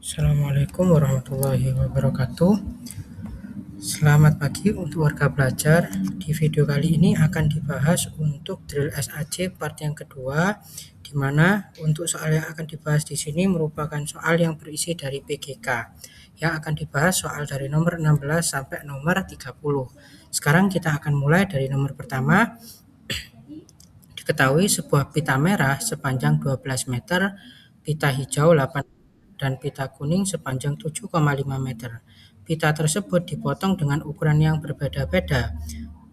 Assalamualaikum warahmatullahi wabarakatuh. Selamat pagi untuk warga belajar. Di video kali ini akan dibahas untuk drill SAC part yang kedua, di mana untuk soal yang akan dibahas di sini merupakan soal yang berisi dari PGK. Yang akan dibahas soal dari nomor 16 sampai nomor 30. Sekarang kita akan mulai dari nomor pertama. Diketahui sebuah pita merah sepanjang 12 meter, pita hijau 8 dan pita kuning sepanjang 7,5 meter. Pita tersebut dipotong dengan ukuran yang berbeda-beda.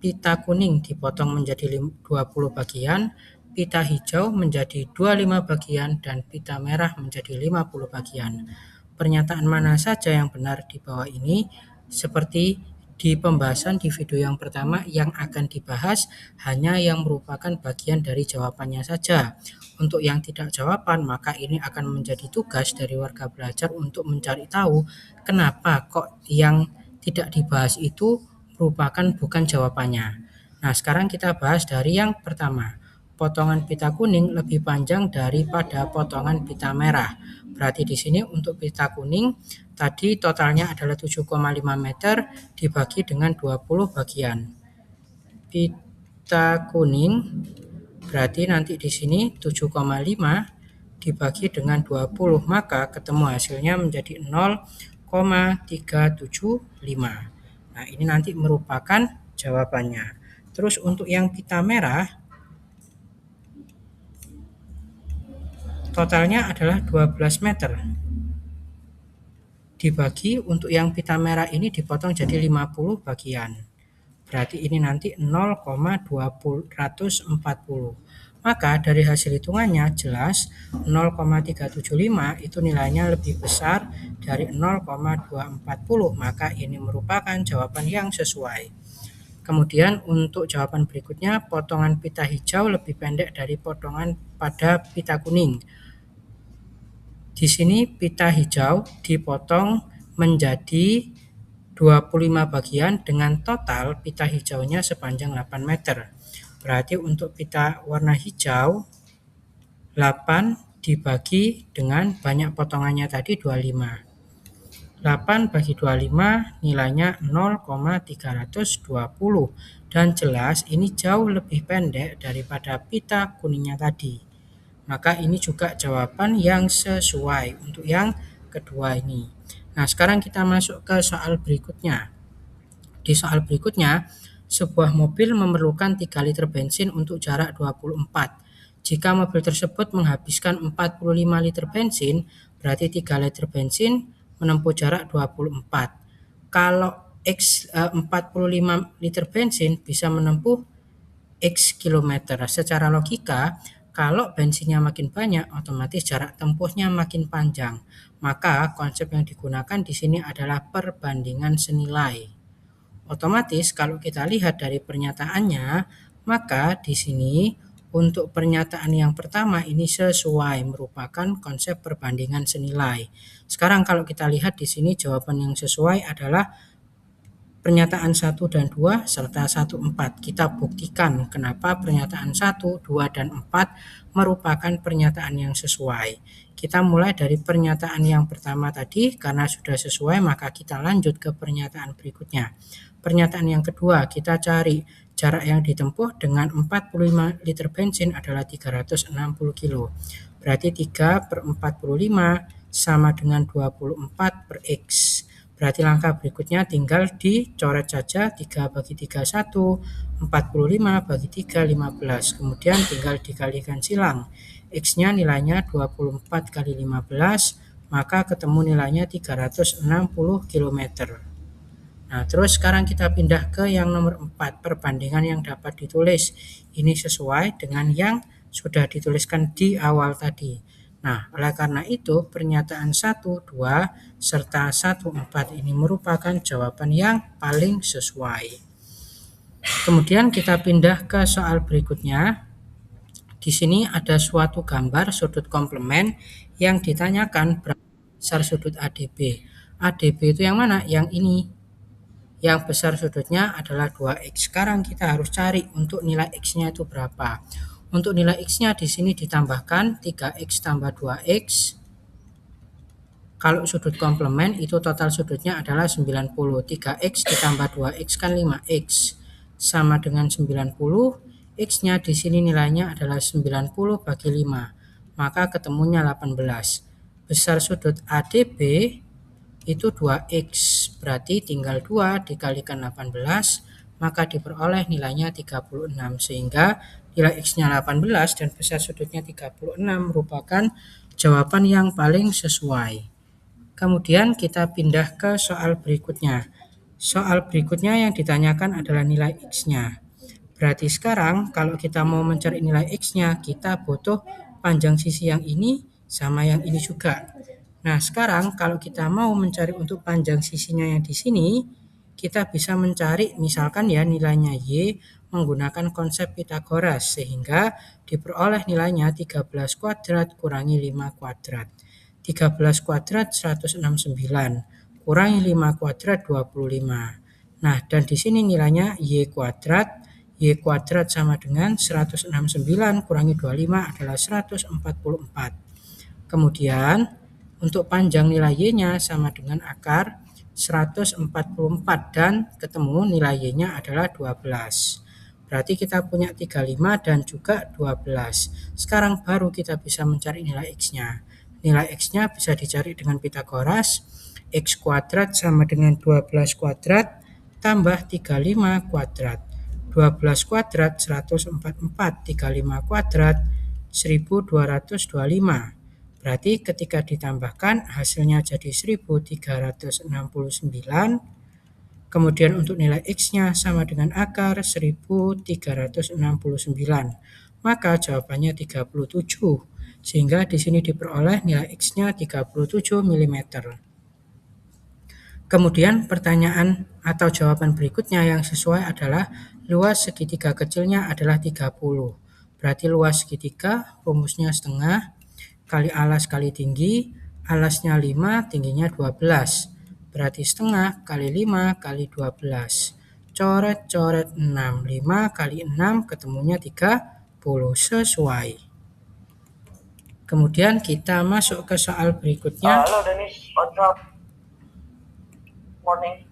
Pita kuning dipotong menjadi 20 bagian, pita hijau menjadi 25 bagian, dan pita merah menjadi 50 bagian. Pernyataan mana saja yang benar di bawah ini? Seperti di pembahasan di video yang pertama, yang akan dibahas hanya yang merupakan bagian dari jawabannya saja. Untuk yang tidak jawaban, maka ini akan menjadi tugas dari warga belajar untuk mencari tahu kenapa kok yang tidak dibahas itu merupakan bukan jawabannya. Nah, sekarang kita bahas dari yang pertama. Potongan pita kuning lebih panjang daripada potongan pita merah. Berarti di sini untuk pita kuning tadi totalnya adalah 7,5 meter dibagi dengan 20 bagian. Pita kuning berarti nanti di sini 7,5 dibagi dengan 20, maka ketemu hasilnya menjadi 0,375. Nah, ini nanti merupakan jawabannya. Terus untuk yang pita merah totalnya adalah 12 meter. Dibagi untuk yang pita merah ini dipotong jadi 50 bagian. Berarti ini nanti 0,240. Maka dari hasil hitungannya jelas 0,375 itu nilainya lebih besar dari 0,240. Maka ini merupakan jawaban yang sesuai. Kemudian untuk jawaban berikutnya, potongan pita hijau lebih pendek dari potongan pada pita kuning. Di sini pita hijau dipotong menjadi 25 bagian dengan total pita hijaunya sepanjang 8 meter. Berarti untuk pita warna hijau 8 dibagi dengan banyak potongannya tadi 25. 8 bagi 25 nilainya 0,320 dan jelas ini jauh lebih pendek daripada pita kuningnya tadi. Maka ini juga jawaban yang sesuai untuk yang kedua ini. Nah, sekarang kita masuk ke soal berikutnya. Di soal berikutnya, sebuah mobil memerlukan 3 liter bensin untuk jarak 24. Jika mobil tersebut menghabiskan 45 liter bensin, berarti 3 liter bensin menempuh jarak 24. Kalau 45 liter bensin bisa menempuh X kilometer. Secara logika, kalau bensinnya makin banyak, otomatis jarak tempuhnya makin panjang. Maka konsep yang digunakan di sini adalah perbandingan senilai. Otomatis kalau kita lihat dari pernyataannya, maka di sini untuk pernyataan yang pertama ini sesuai merupakan konsep perbandingan senilai. Sekarang kalau kita lihat di sini jawaban yang sesuai adalah pernyataan 1 dan 2 serta 1, 4. Kita buktikan kenapa pernyataan 1, 2, dan 4 merupakan pernyataan yang sesuai. Kita mulai dari pernyataan yang pertama tadi, karena sudah sesuai maka kita lanjut ke pernyataan berikutnya. Pernyataan yang kedua, kita cari jarak yang ditempuh dengan 45 liter bensin adalah 360 kilo. Berarti 3 per 45 sama dengan 24 per X. Berarti langkah berikutnya tinggal dicoret saja 3 bagi 3 1, 45 bagi 3 15. Kemudian tinggal dikalikan silang. X-nya nilainya 24 kali 15, maka ketemu nilainya 360 km. Nah, terus sekarang kita pindah ke yang nomor 4, perbandingan yang dapat ditulis. Ini sesuai dengan yang sudah dituliskan di awal tadi. Nah, oleh karena itu pernyataan 1, 2, serta 1, 4 ini merupakan jawaban yang paling sesuai. Kemudian kita pindah ke soal berikutnya. Di sini ada suatu gambar sudut komplement yang ditanyakan berapa besar sudut ADB. ADB itu yang mana? Yang ini. Yang besar sudutnya adalah 2X. Sekarang kita harus cari untuk nilai X-nya itu berapa. Untuk nilai X-nya di sini ditambahkan 3X tambah 2X Kalau sudut komplement itu total sudutnya adalah 90. 3x ditambah 2x kan 5x. Sama dengan 90. X-nya di sini nilainya adalah 90 bagi 5. Maka ketemunya 18. Besar sudut ADB itu 2x. Berarti tinggal 2 dikalikan 18. Maka diperoleh nilainya 36. Sehingga nilai X-nya 18 dan besar sudutnya 36 merupakan jawaban yang paling sesuai. Kemudian kita pindah ke soal berikutnya. Soal berikutnya yang ditanyakan adalah nilai X-nya. Berarti sekarang kalau kita mau mencari nilai X-nya, kita butuh panjang sisi yang ini sama yang ini juga. Nah, sekarang kalau kita mau mencari untuk panjang sisinya yang di sini, kita bisa mencari misalkan ya nilainya Y menggunakan konsep Pitagoras sehingga diperoleh nilainya 13 kuadrat kurangi 5 kuadrat. 13 kuadrat 169 kurangi 5 kuadrat 25. Nah, dan di sini nilainya Y kuadrat. Y kuadrat sama dengan 169 kurangi 25 adalah 144. Kemudian untuk panjang nilai Y-nya sama dengan akar 144 dan ketemu nilai Y-nya adalah 12. Berarti kita punya 35 dan juga 12. Sekarang baru kita bisa mencari nilai X-nya. Nilai X-nya bisa dicari dengan Pitagoras. X kuadrat sama dengan 12 kuadrat tambah 35 kuadrat. 12 kuadrat 144, 35 kuadrat 1225. Berarti ketika ditambahkan hasilnya jadi 1369. Kemudian untuk nilai X-nya sama dengan akar 1369. Maka jawabannya 37. Sehingga di sini diperoleh nilai X-nya 37 mm. Kemudian pertanyaan atau jawaban berikutnya yang sesuai adalah luas segitiga kecilnya adalah 30. Berarti luas segitiga rumusnya setengah kali alas kali tinggi, alasnya 5, tingginya 12. Berarti setengah kali 5 kali 12. Coret-coret 6, 5 kali 6 ketemunya 30, sesuai. Kemudian kita masuk ke soal berikutnya. Halo Denis, what's up? Morning.